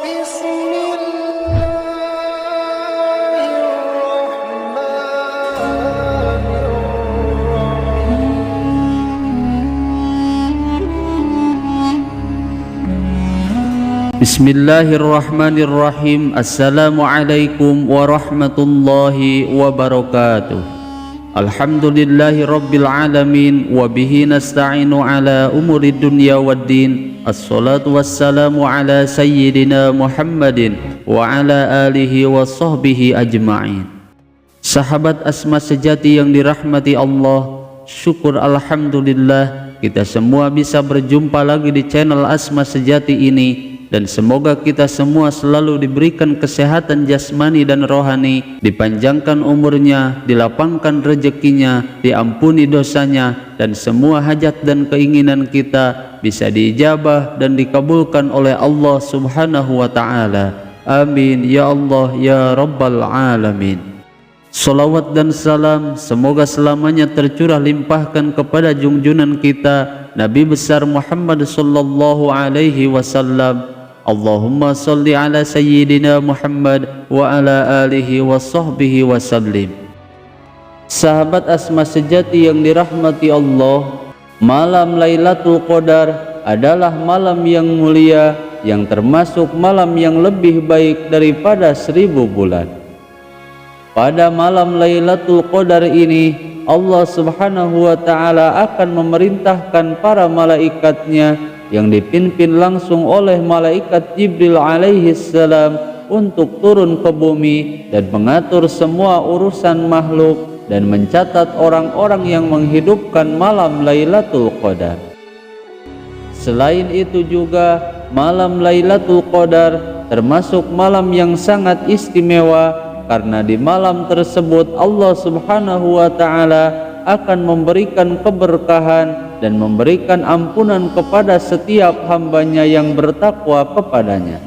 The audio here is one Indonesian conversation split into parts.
Bismillahirrahmanirrahim. Assalamualaikum warahmatullahi wabarakatuh. Alhamdulillahi rabbil alamin. Wabihi nasta'inu ala umuri dunya waddin. Assalatu wassalamu ala sayyidina Muhammadin wa ala alihi wa sahbihi ajma'in. Sahabat Asma sejati yang dirahmati Allah, syukur alhamdulillah kita semua bisa berjumpa lagi di channel Asma Sejati ini. Dan semoga kita semua selalu diberikan kesehatan jasmani dan rohani, dipanjangkan umurnya, dilapangkan rezekinya, diampuni dosanya, dan semua hajat dan keinginan kita bisa diijabah dan dikabulkan oleh Allah Subhanahu wa Ta'ala. Amin ya Allah ya Rabbal Alamin. Salawat dan salam semoga selamanya tercurah limpahkan kepada junjunan kita Nabi besar Muhammad sallallahu alaihi wasallam. Allahumma salli ala sayyidina Muhammad wa ala alihi wa sahbihi wa sallim. Sahabat Asma sejati yang dirahmati Allah, malam Lailatul Qadar adalah malam yang mulia, yang termasuk malam yang lebih baik daripada 1000 bulan. Pada malam Lailatul Qadar ini Allah Subhanahu wa Ta'ala akan memerintahkan para malaikatnya yang dipimpin langsung oleh malaikat Jibril alaihi salam untuk turun ke bumi dan mengatur semua urusan makhluk dan mencatat orang-orang yang menghidupkan malam Lailatul Qadar. Selain itu juga malam Lailatul Qadar termasuk malam yang sangat istimewa, karena di malam tersebut Allah Subhanahu wa Ta'ala akan memberikan keberkahan dan memberikan ampunan kepada setiap hambanya yang bertakwa kepadanya.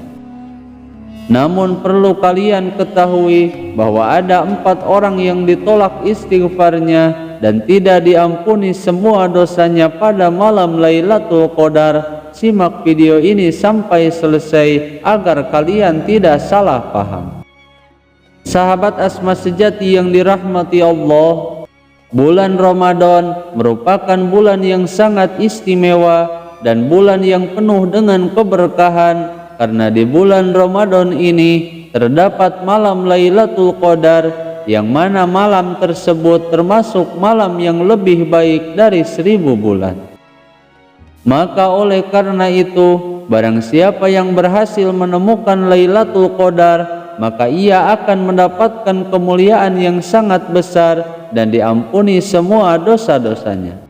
Namun perlu kalian ketahui bahwa ada 4 orang yang ditolak istighfarnya dan tidak diampuni semua dosanya pada malam Lailatul Qadar. Simak video ini sampai selesai agar kalian tidak salah paham. Sahabat Asma sejati yang dirahmati Allah, bulan Ramadan merupakan bulan yang sangat istimewa dan bulan yang penuh dengan keberkahan, karena di bulan Ramadan ini terdapat malam Lailatul Qadar, yang mana malam tersebut termasuk malam yang lebih baik dari 1000 bulan. Maka oleh karena itu, barang siapa yang berhasil menemukan Lailatul Qadar, maka ia akan mendapatkan kemuliaan yang sangat besar dan diampuni semua dosa-dosanya.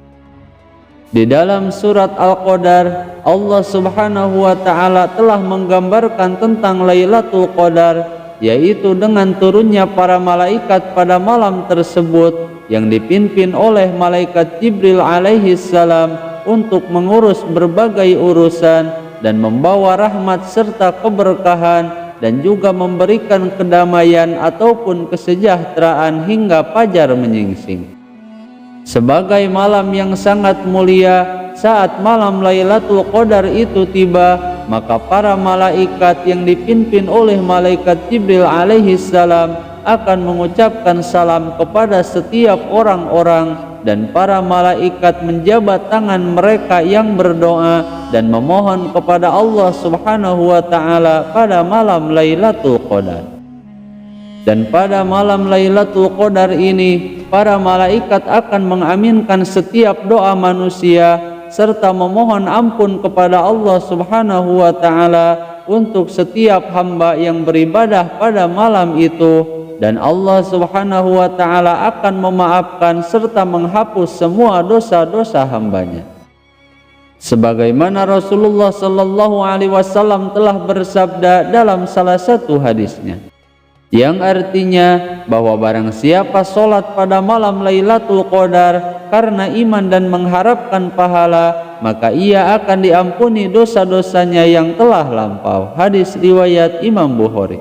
Di dalam surat Al-Qadar, Allah Subhanahu wa Ta'ala telah menggambarkan tentang Lailatul Qadar, yaitu dengan turunnya para malaikat pada malam tersebut yang dipimpin oleh malaikat Jibril alaihi salam untuk mengurus berbagai urusan dan membawa rahmat serta keberkahan, dan juga memberikan kedamaian ataupun kesejahteraan hingga fajar menyingsing. Sebagai malam yang sangat mulia, saat malam Lailatul Qadar itu tiba, maka para malaikat yang dipimpin oleh malaikat Jibril alaihi salam akan mengucapkan salam kepada setiap orang-orang, dan para malaikat menjabat tangan mereka yang berdoa dan memohon kepada Allah Subhanahu wa Ta'ala pada malam Lailatul Qadar. Dan pada malam Lailatul Qadar ini para malaikat akan mengaminkan setiap doa manusia serta memohon ampun kepada Allah Subhanahu wa Ta'ala untuk setiap hamba yang beribadah pada malam itu, dan Allah Subhanahu wa Ta'ala akan memaafkan serta menghapus semua dosa-dosa hambanya. Sebagaimana Rasulullah sallallahu alaihi wasallam telah bersabda dalam salah satu hadisnya, yang artinya bahwa barang siapa sholat pada malam Lailatul Qadar karena iman dan mengharapkan pahala, maka ia akan diampuni dosa-dosanya yang telah lampau. Hadis riwayat Imam Bukhari.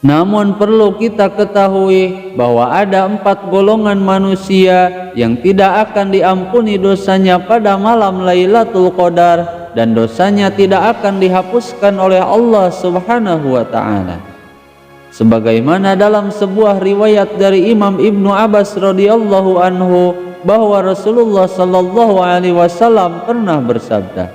Namun perlu kita ketahui bahwa ada 4 golongan manusia yang tidak akan diampuni dosanya pada malam Lailatul Qadar, dan dosanya tidak akan dihapuskan oleh Allah Subhanahu wa ta'ala. Sebagaimana dalam sebuah riwayat dari Imam Ibnu Abbas radhiyallahu anhu bahwa Rasulullah sallallahu alaihi wasallam pernah bersabda,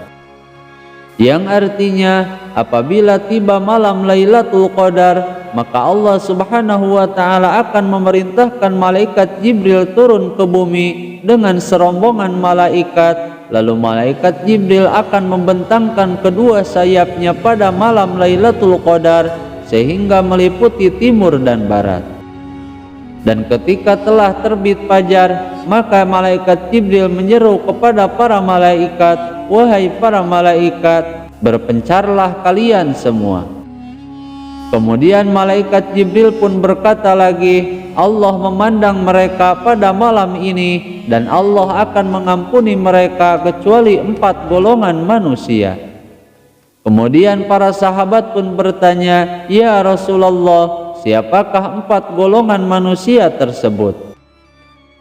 yang artinya apabila tiba malam Lailatul Qadar, maka Allah Subhanahu wa ta'ala akan memerintahkan malaikat Jibril turun ke bumi dengan serombongan malaikat. Lalu malaikat Jibril akan membentangkan kedua sayapnya pada malam Lailatul Qadar sehingga meliputi timur dan barat. Dan ketika telah terbit fajar, maka malaikat Jibril menyeru kepada para malaikat, "Wahai para malaikat, berpencarlah kalian semua." Kemudian malaikat Jibril pun berkata lagi, Allah memandang mereka pada malam ini dan Allah akan mengampuni mereka kecuali 4 golongan manusia. Kemudian para sahabat pun bertanya, "Ya Rasulullah, siapakah 4 golongan manusia tersebut?"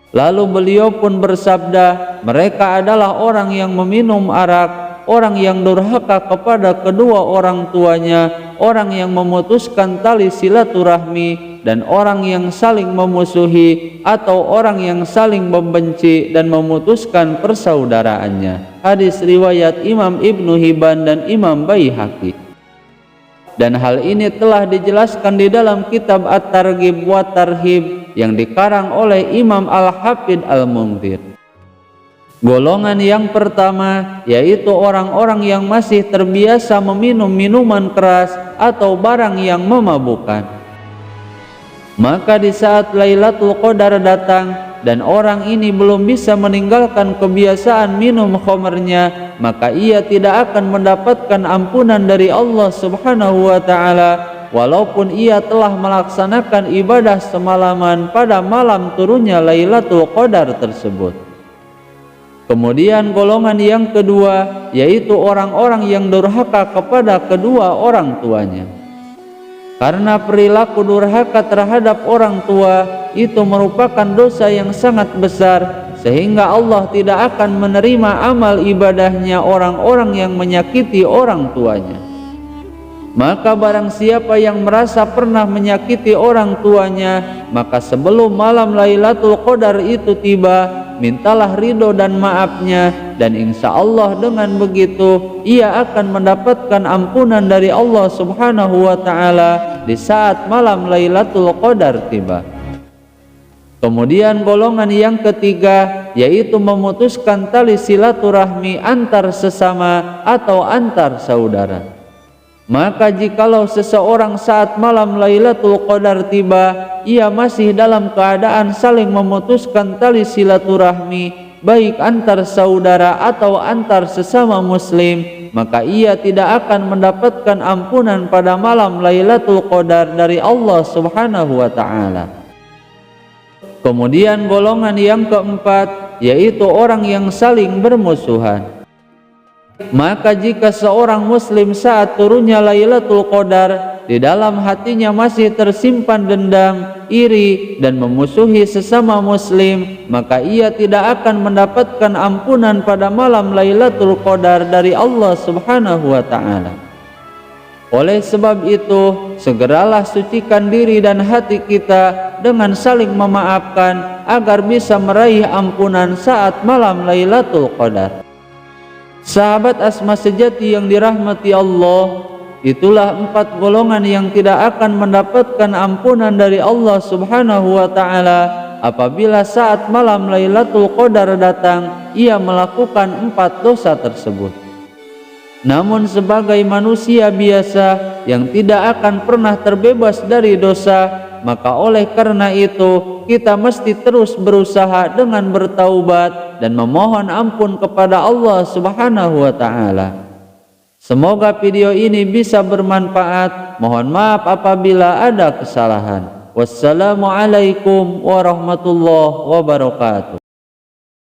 Lalu beliau pun bersabda, mereka adalah orang yang meminum arak, orang yang durhaka kepada kedua orang tuanya, orang yang memutuskan tali silaturahmi, dan orang yang saling memusuhi atau orang yang saling membenci dan memutuskan persaudaraannya. Hadis riwayat Imam Ibnu Hibban dan Imam Baihaqi. Dan hal ini telah dijelaskan di dalam kitab At-Targhib wa Tarhib yang dikarang oleh Imam Al-Hafidh Al-Mundhir. Golongan yang pertama yaitu orang-orang yang masih terbiasa meminum minuman keras atau barang yang memabukkan. Maka di saat Lailatul Qadar datang dan orang ini belum bisa meninggalkan kebiasaan minum khamrnya, maka ia tidak akan mendapatkan ampunan dari Allah Subhanahu wa ta'ala walaupun ia telah melaksanakan ibadah semalaman pada malam turunnya Lailatul Qadar tersebut. Kemudian golongan yang kedua yaitu orang-orang yang durhaka kepada kedua orang tuanya. Karena perilaku durhaka terhadap orang tua itu merupakan dosa yang sangat besar, sehingga Allah tidak akan menerima amal ibadahnya orang-orang yang menyakiti orang tuanya. Maka barang siapa yang merasa pernah menyakiti orang tuanya, maka sebelum malam Lailatul Qadar itu tiba, mintalah ridho dan maafnya, dan insya Allah dengan begitu ia akan mendapatkan ampunan dari Allah Subhanahu wa ta'ala di saat malam Lailatul Qadar tiba. Kemudian golongan yang ketiga yaitu memutuskan tali silaturahmi antar sesama atau antar saudara. Maka jikalau seseorang saat malam Lailatul Qadar tiba ia masih dalam keadaan saling memutuskan tali silaturahmi baik antar saudara atau antar sesama muslim, maka ia tidak akan mendapatkan ampunan pada malam Lailatul Qadar dari Allah Subhanahu wa ta'ala. Kemudian golongan yang keempat yaitu orang yang saling bermusuhan. Maka jika seorang muslim saat turunnya Lailatul Qadar di dalam hatinya masih tersimpan dendam, iri, dan memusuhi sesama muslim, maka ia tidak akan mendapatkan ampunan pada malam Lailatul Qadar dari Allah Subhanahu wa ta'ala. Oleh sebab itu, segeralah sucikan diri dan hati kita dengan saling memaafkan agar bisa meraih ampunan saat malam Lailatul Qadar. Sahabat Asma sejati yang dirahmati Allah, itulah 4 golongan yang tidak akan mendapatkan ampunan dari Allah Subhanahu wa ta'ala apabila saat malam Lailatul Qadar datang ia melakukan 4 dosa tersebut. Namun sebagai manusia biasa yang tidak akan pernah terbebas dari dosa, maka oleh karena itu kita mesti terus berusaha dengan bertaubat dan memohon ampun kepada Allah Subhanahu wa ta'ala. Semoga video ini bisa bermanfaat. Mohon maaf apabila ada kesalahan. Wassalamualaikum warahmatullahi wabarakatuh.